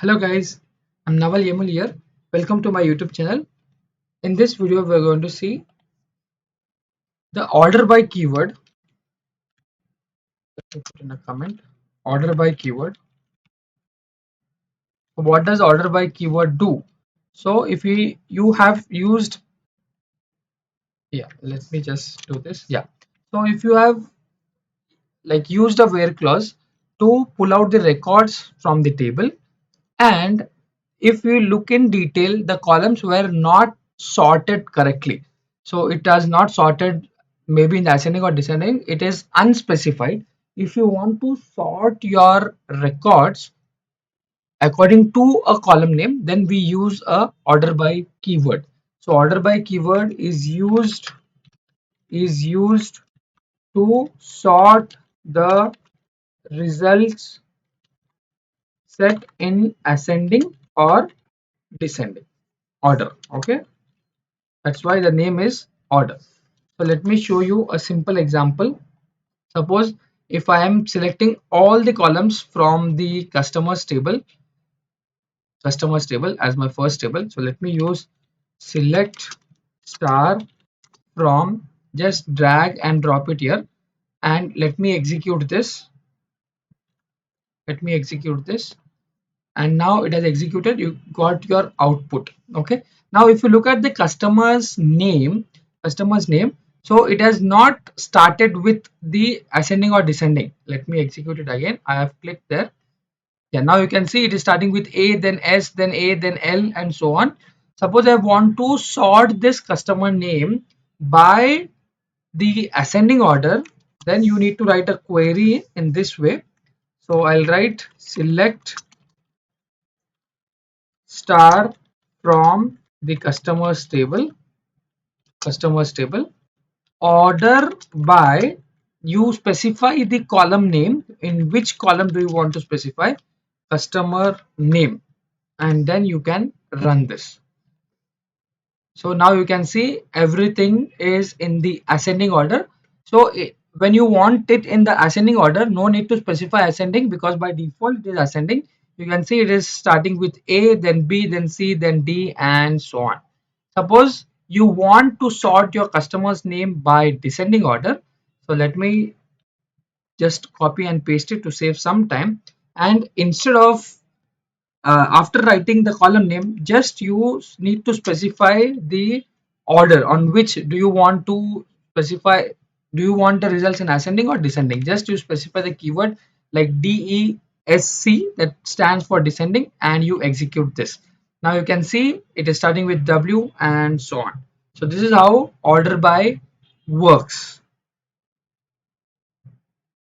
Hello guys, I'm Naval Yemul here. Welcome to my YouTube channel. In this video, we're going to see the order by keyword. Let me put in a comment. Order by keyword. What does order by keyword do? So if you have used, yeah, let me just do this. Yeah. So if you have used a where clause to pull out the records from the table, and if you look in detail, the columns were not sorted correctly. So it has not sorted, maybe in the ascending or descending, it is unspecified. If you want to sort your records according to a column name, then we use a order by keyword. So order by keyword is used to sort the results set in ascending or descending order. Okay, that's why the name is order. So let me show you a simple example. Suppose if I am selecting all the columns from the customers table as my first table. So let me use select star from, just drag and drop it here, and let me execute this, and now it has executed. You got your output. Okay, now if you look at the customer's name, so it has not started with the ascending or descending. Let me execute it again. I have clicked there. Yeah, now you can see it is starting with A, then S, then A, then L, and so on. Suppose I want to sort this customer name by the ascending order, then you need to write a query in this way. So I'll write select star from the customers table order by, you specify the column name. In which column do you want to specify? Customer name. And then you can run this. So now you can see everything is in the ascending order. So when you want it in the ascending order, no need to specify ascending, because by default it is ascending. You can see it is starting with A, then B, then C, then D, and so on. Suppose you want to sort your customer's name by descending order. So let me just copy and paste it to save some time. And instead of after writing the column name, just you need to specify the order on which do you want to specify. Do you want the results in ascending or descending? Just you specify the keyword like DESC, that stands for descending, and you execute this. Now you can see it is starting with W and so on. So this is how order by works.